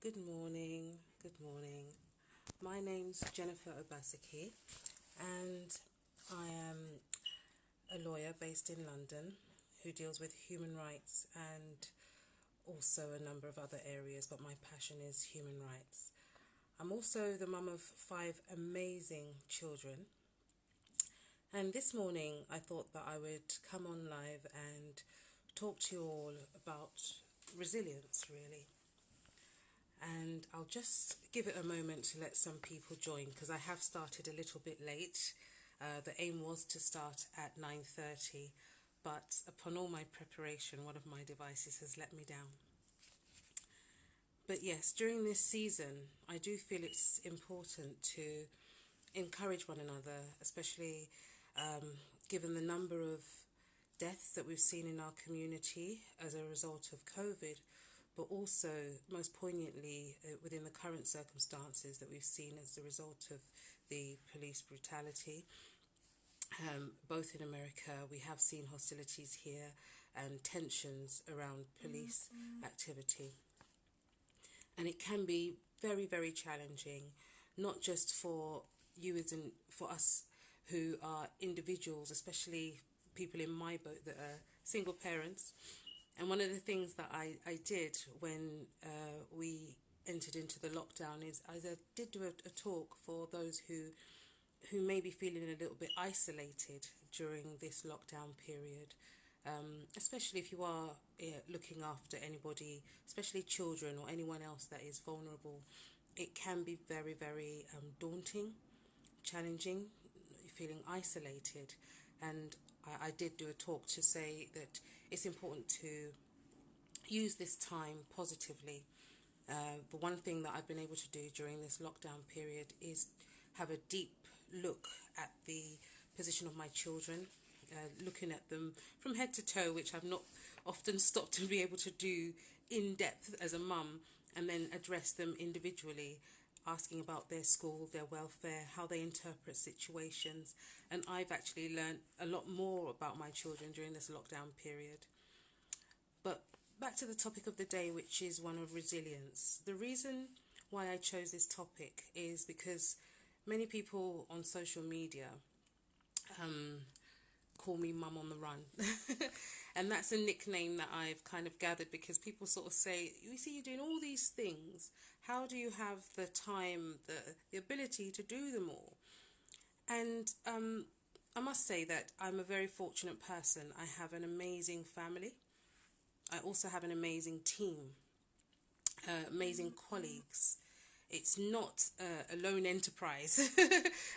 Good morning. Good morning. My name's Jennifer Obasiki, and I am a lawyer based in London who deals with human rights and also a number of other areas, but my passion is human rights. I'm also the mum of 5 amazing children, and this morning I thought that I would come on live and talk to you all about resilience, really. And I'll just give it a moment to let some people join because I have started a little bit late. The aim was to start at 9:30, but upon all my preparation, one of my devices has let me down. But yes, during this season, I do feel it's important to encourage one another, especially given the number of deaths that we've seen in our community as a result of COVID, but also most poignantly within the current circumstances that we've seen as a result of the police brutality. Both in America, we have seen hostilities here and tensions around police activity. And it can be very, very challenging, not just for you as in for us who are individuals, especially people in my boat that are single parents. And one of the things that I did when we entered into the lockdown is I did do a talk for those who may be feeling a little bit isolated during this lockdown period, especially if you are looking after anybody, especially children or anyone else that is vulnerable. It can be very, very daunting, challenging, feeling isolated. And I did do a talk to say that it's important to use this time positively. The one thing that I've been able to do during this lockdown period is have a deep look at the position of my children, looking at them from head to toe, which I've not often stopped to be able to do in depth as a mum, and then address them individually, asking about their school, their welfare, how they interpret situations. And I've actually learned a lot more about my children during this lockdown period. But back to the topic of the day, which is one of resilience. The reason why I chose this topic is because many people on social media call me Mum on the Run. And that's a nickname that I've kind of gathered because people sort of say, you see, you're doing all these things. How do you have the time, the ability to do them all? And I must say that I'm a very fortunate person. I have an amazing family. I also have an amazing team, amazing colleagues. It's not a lone enterprise,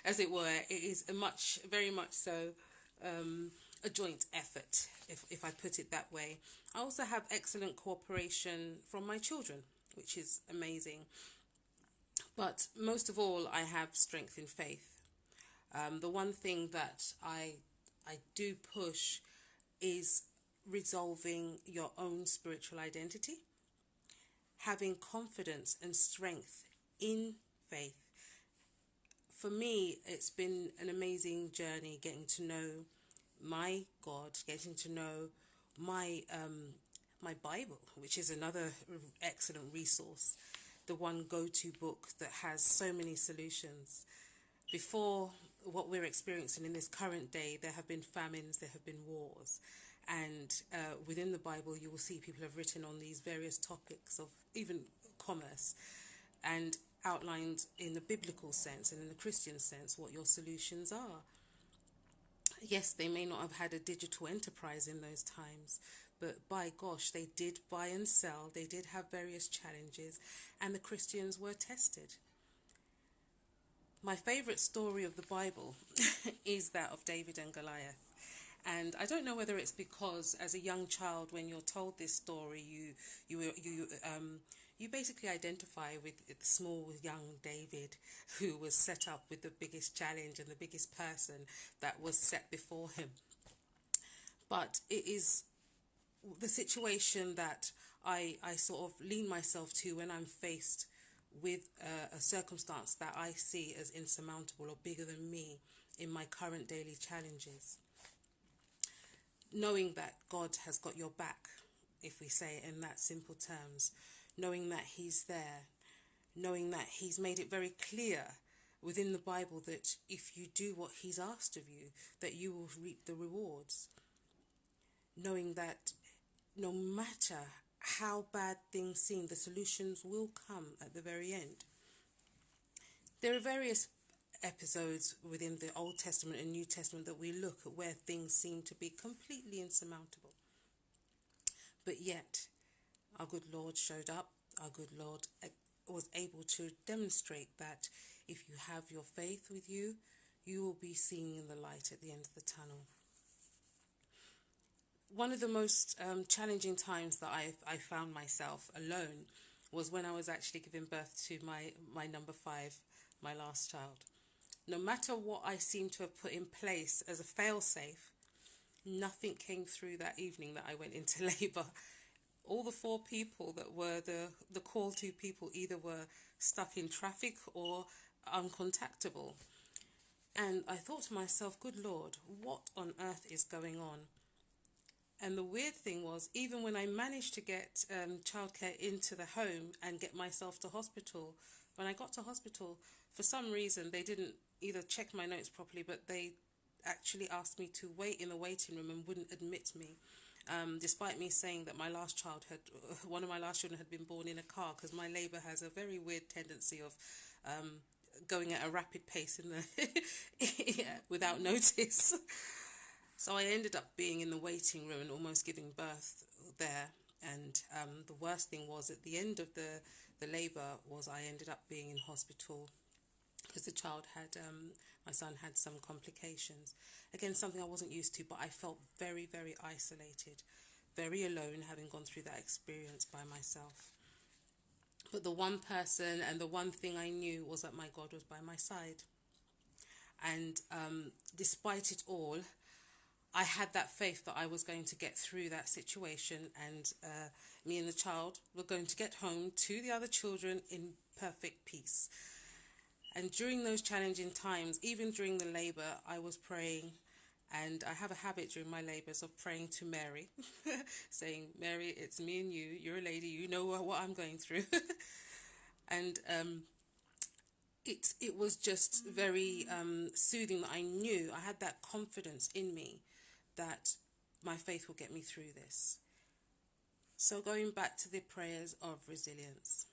as it were. It is very much so, a joint effort, if I put it that way. I also have excellent cooperation from my children, which is amazing. But most of all, I have strength in faith. The one thing that I do push is resolving your own spiritual identity, having confidence and strength in faith. For me, it's been an amazing journey getting to know my God, getting to know my my Bible, which is another excellent resource, the one go-to book that has so many solutions. Before what we're experiencing in this current day, there have been famines, there have been wars. And within the Bible, you will see people have written on these various topics of even commerce and outlined in the biblical sense and in the Christian sense what your solutions are. Yes, they may not have had a digital enterprise in those times, but by gosh, they did buy and sell. They did have various challenges, and the Christians were tested. My favorite story of the Bible is that of David and Goliath. And I don't know whether it's because as a young child, when you're told this story, you basically identify with the small young David who was set up with the biggest challenge and the biggest person that was set before him. But it is the situation that I sort of lean myself to when I'm faced with a circumstance that I see as insurmountable or bigger than me in my current daily challenges. Knowing that God has got your back, if we say it in that simple terms, knowing that he's there, knowing that he's made it very clear within the Bible that if you do what he's asked of you, that you will reap the rewards. Knowing that no matter how bad things seem, the solutions will come at the very end. There are various episodes within the Old Testament and New Testament that we look at where things seem to be completely insurmountable. But yet, our good Lord showed up. Our good Lord was able to demonstrate that if you have your faith with you, you will be seeing the light at the end of the tunnel. One of the most challenging times that I found myself alone was when I was actually giving birth to my number 5, my last child. No matter what I seemed to have put in place as a fail-safe, nothing came through that evening that I went into labour. All the 4 people that were the call to people either were stuck in traffic or uncontactable. And I thought to myself, good Lord, what on earth is going on? And the weird thing was, even when I managed to get childcare into the home and get myself to hospital, when I got to hospital, for some reason, they didn't either check my notes properly, but they actually asked me to wait in the waiting room and wouldn't admit me, despite me saying that one of my last children had been born in a car, because my labour has a very weird tendency of going at a rapid pace in the without notice. So I ended up being in the waiting room and almost giving birth there. And the worst thing was, at the end of the labour, was I ended up being in hospital because the child my son had some complications. Again, something I wasn't used to, but I felt very, very isolated, very alone, having gone through that experience by myself. But the one person and the one thing I knew was that my God was by my side. And despite it all, I had that faith that I was going to get through that situation, and me and the child were going to get home to the other children in perfect peace. And during those challenging times, even during the labour, I was praying, and I have a habit during my labours of praying to Mary, saying, Mary, it's me and you, you're a lady, you know what I'm going through. And it was just very soothing that I knew, I had that confidence in me that my faith will get me through this. So going back to the prayers of resilience,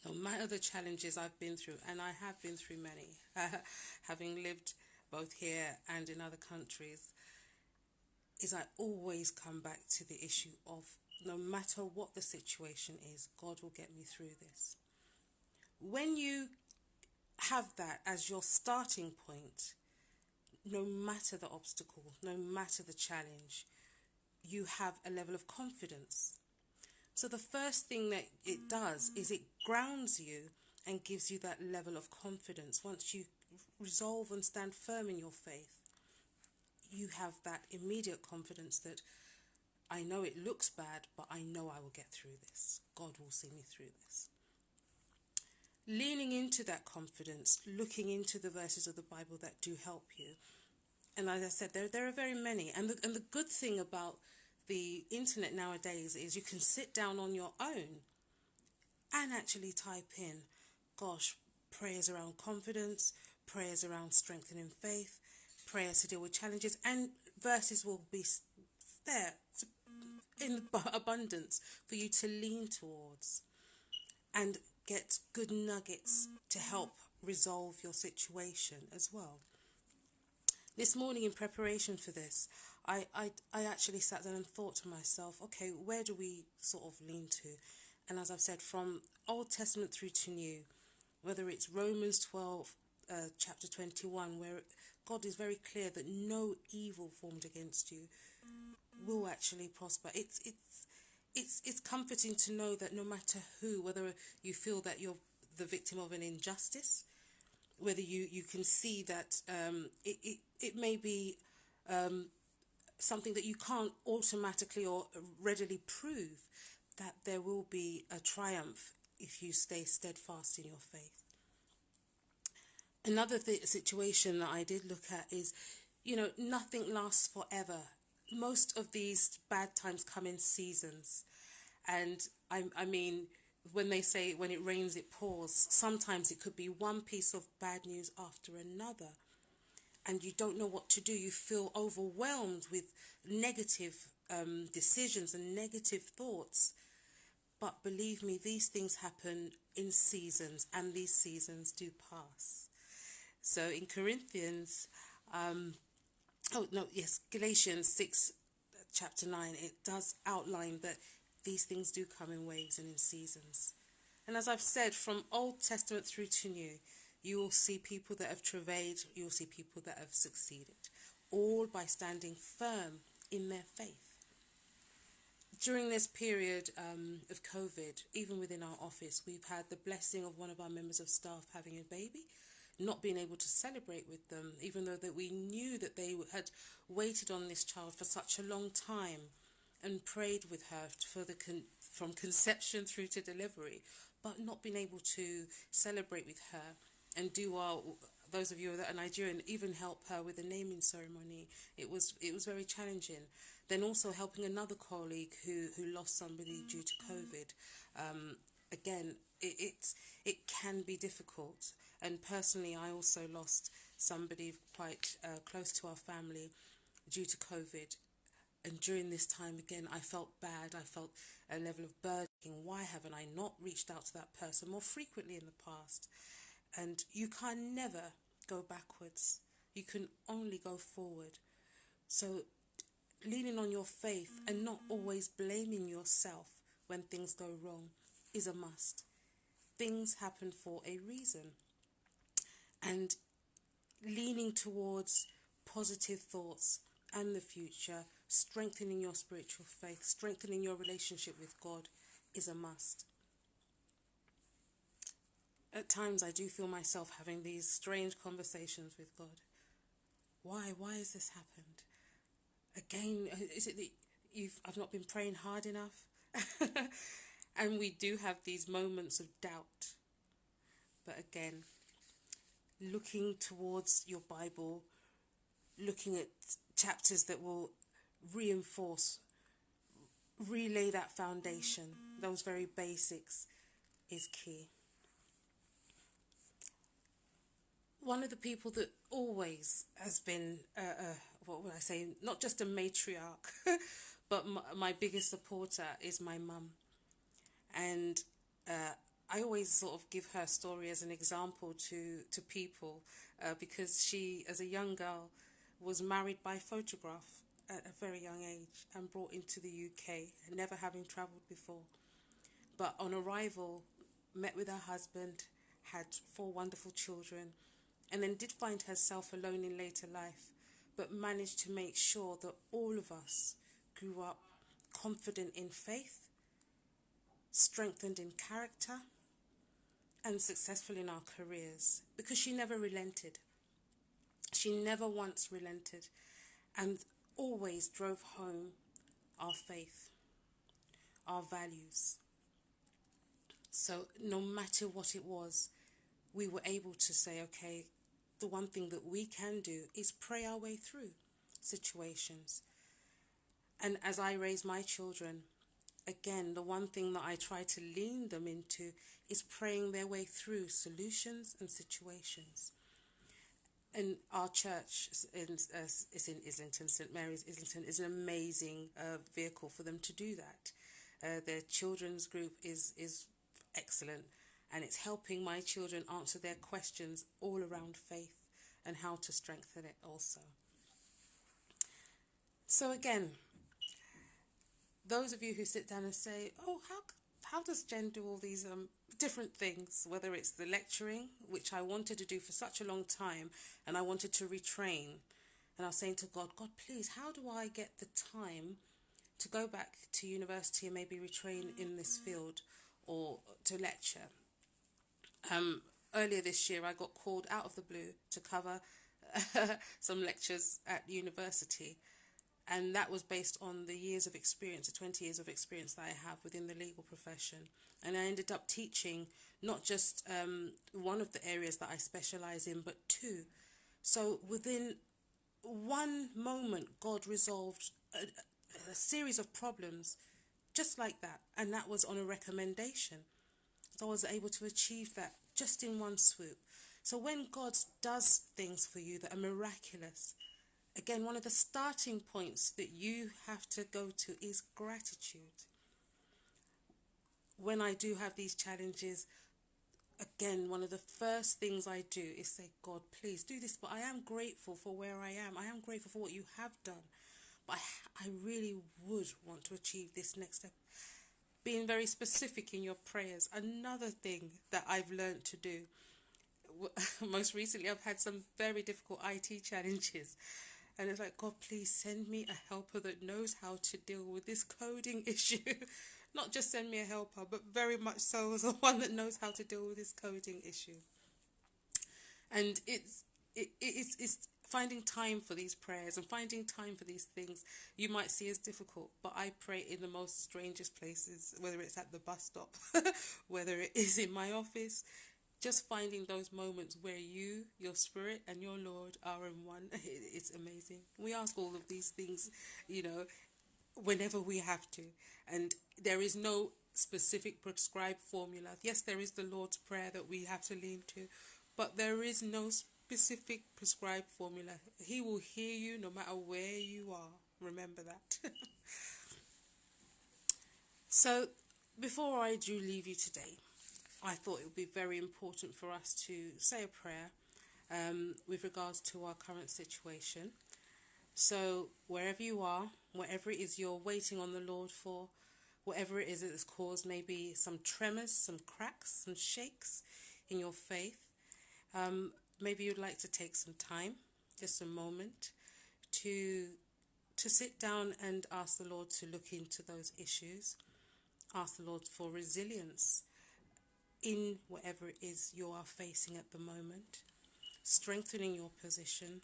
no matter the challenges I've been through, and I have been through many, having lived both here and in other countries, is I always come back to the issue of no matter what the situation is, God will get me through this. When you have that as your starting point, no matter the obstacle, no matter the challenge, you have a level of confidence. So the first thing that it does is it grounds you and gives you that level of confidence. Once you resolve and stand firm in your faith, you have that immediate confidence that I know it looks bad, but I know I will get through this. God will see me through this. Leaning into that confidence, looking into the verses of the Bible that do help you. And as I said, there are very many. And the good thing about the internet nowadays is you can sit down on your own and actually type in, prayers around confidence, prayers around strengthening faith, prayers to deal with challenges, and verses will be there in abundance for you to lean towards and get good nuggets to help resolve your situation as well. This morning, in preparation for this, I actually sat down and thought to myself, okay, where do we sort of lean to? And as I've said, from Old Testament through to New, whether it's Romans 12, chapter 21, where God is very clear that no evil formed against you will actually prosper. It's comforting to know that no matter who, whether you feel that you're the victim of an injustice, whether you can see that it may be something that you can't automatically or readily prove, that there will be a triumph if you stay steadfast in your faith. Another situation that I did look at is, nothing lasts forever. Most of these bad times come in seasons. And I mean, when they say when it rains, it pours, sometimes it could be one piece of bad news after another. And you don't know what to do. You feel overwhelmed with negative decisions and negative thoughts. But believe me, these things happen in seasons, and these seasons do pass. So in Corinthians, Galatians 6, chapter 9, it does outline that these things do come in waves and in seasons. And as I've said, from Old Testament through to New, you will see people that have travailed, you will see people that have succeeded, all by standing firm in their faith. During this period of COVID, even within our office, we've had the blessing of one of our members of staff having a baby, not being able to celebrate with them, even though that we knew that they had waited on this child for such a long time and prayed with her for from conception through to delivery, but not being able to celebrate with her and do those of you that are Nigerian, even help her with the naming ceremony. It was very challenging. Then also helping another colleague who lost somebody due to COVID. Again, it can be difficult. And personally, I also lost somebody quite close to our family due to COVID. And during this time, again, I felt bad. I felt a level of burden. Why haven't I not reached out to that person more frequently in the past? And you can never go backwards. You can only go forward. So leaning on your faith and not always blaming yourself when things go wrong is a must. Things happen for a reason. And leaning towards positive thoughts and the future, strengthening your spiritual faith, strengthening your relationship with God is a must. At times I do feel myself having these strange conversations with God. Why? Why has this happened? Again, is it that I've not been praying hard enough? And we do have these moments of doubt. But again, looking towards your Bible, looking at chapters that will reinforce, relay that foundation, those very basics is key. One of the people that always has been, what would I say, not just a matriarch, but my biggest supporter is my mum. And I always sort of give her story as an example to people because she, as a young girl, was married by photograph at a very young age and brought into the UK, never having travelled before. But on arrival, met with her husband, had 4 wonderful children, and then did find herself alone in later life, but managed to make sure that all of us grew up confident in faith, strengthened in character, and successful in our careers, because she never relented. She never once relented and always drove home our faith, our values. So no matter what it was, we were able to say, okay, the one thing that we can do is pray our way through situations. And as I raise my children, again, the one thing that I try to lean them into is praying their way through solutions and situations. And our church is in Islington, St Mary's Islington, is an amazing vehicle for them to do that. Their children's group is excellent, and it's helping my children answer their questions all around faith and how to strengthen it also. So again, those of you who sit down and say, oh, how does Jen do all these different things, whether it's the lecturing, which I wanted to do for such a long time, and I wanted to retrain, and I was saying to God, please, how do I get the time to go back to university and maybe retrain in this field or to lecture? Earlier this year, I got called out of the blue to cover some lectures at university. And that was based on the years of experience, the 20 years of experience that I have within the legal profession. And I ended up teaching not just one of the areas that I specialise in, but 2. So within one moment, God resolved a series of problems just like that. And that was on a recommendation. So I was able to achieve that just in one swoop. So when God does things for you that are miraculous, again, one of the starting points that you have to go to is gratitude. When I do have these challenges, again, one of the first things I do is say, God, please do this. But I am grateful for where I am. I am grateful for what you have done. But I really would want to achieve this next step. Being very specific in your prayers. Another thing that I've learned to do. Most recently, I've had some very difficult IT challenges. And it's like, God, please send me a helper that knows how to deal with this coding issue. Not just send me a helper, but very much so as one that knows how to deal with this coding issue. And it's finding time for these prayers and finding time for these things you might see as difficult. But I pray in the most strangest places, whether it's at the bus stop, whether it is in my office. Just finding those moments where you, your spirit and your Lord are in one. It's amazing. We ask all of these things, whenever we have to. And there is no specific prescribed formula. Yes, there is the Lord's Prayer that we have to lean to, but there is no specific prescribed formula. He will hear you no matter where you are. Remember that. So, before I do leave you today, I thought it would be very important for us to say a prayer with regards to our current situation. So wherever you are, whatever it is you're waiting on the Lord for, whatever it is that has caused maybe some tremors, some cracks, some shakes in your faith, maybe you'd like to take some time, just a moment, to sit down and ask the Lord to look into those issues. Ask the Lord for resilience in whatever it is you are facing at the moment, strengthening your position,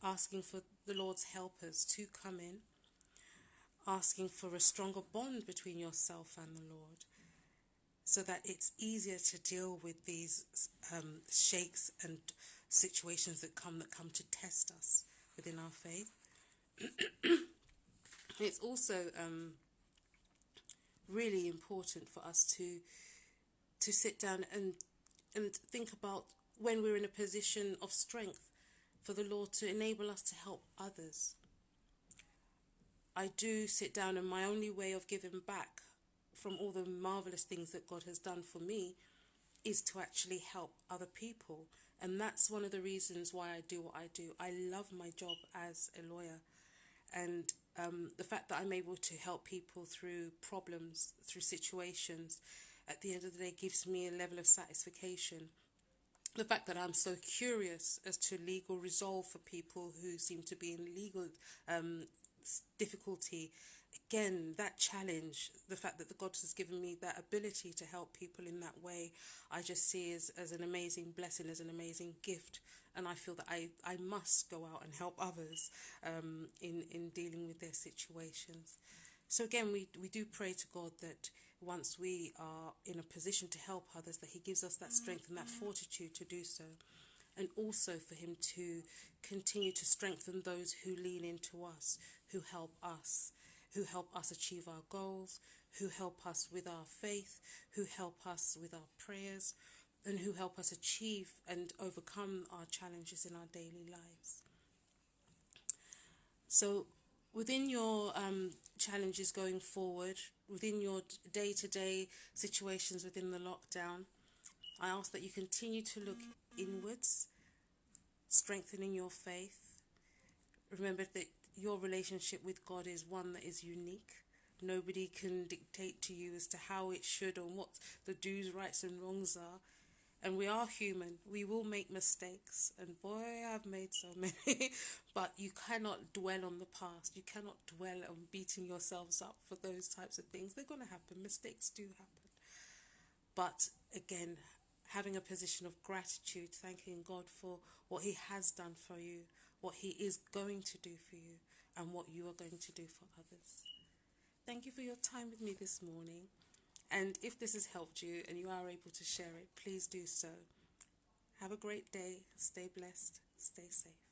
asking for the Lord's helpers to come in, asking for a stronger bond between yourself and the Lord, so that it's easier to deal with these shakes and situations that come to test us within our faith. It's also really important for us to sit down and think about when we're in a position of strength for the Lord to enable us to help others. I do sit down, and my only way of giving back from all the marvellous things that God has done for me is to actually help other people. And that's one of the reasons why I do what I do. I love my job as a lawyer. And the fact that I'm able to help people through problems, through situations, at the end of the day gives me a level of satisfaction. The fact that I'm so curious as to legal resolve for people who seem to be in legal difficulty, again, that challenge, the fact that the God has given me that ability to help people in that way, I just see as an amazing blessing, as an amazing gift. And I feel that I must go out and help others in dealing with their situations. So again, we do pray to God that once we are in a position to help others, that he gives us that strength and that fortitude to do so. And also for him to continue to strengthen those who lean into us, who help us achieve our goals, who help us with our faith, who help us with our prayers, and who help us achieve and overcome our challenges in our daily lives. So within your challenges going forward, within your day-to-day situations within the lockdown, I ask that you continue to look inwards, strengthening your faith. Remember that your relationship with God is one that is unique. Nobody can dictate to you as to how it should or what the do's, rights and wrongs are. And we are human. We will make mistakes. And boy, I've made so many. But you cannot dwell on the past. You cannot dwell on beating yourselves up for those types of things. They're going to happen. Mistakes do happen. But again, having a position of gratitude, thanking God for what he has done for you, what he is going to do for you, and what you are going to do for others. Thank you for your time with me this morning. And if this has helped you and you are able to share it, please do so. Have a great day. Stay blessed. Stay safe.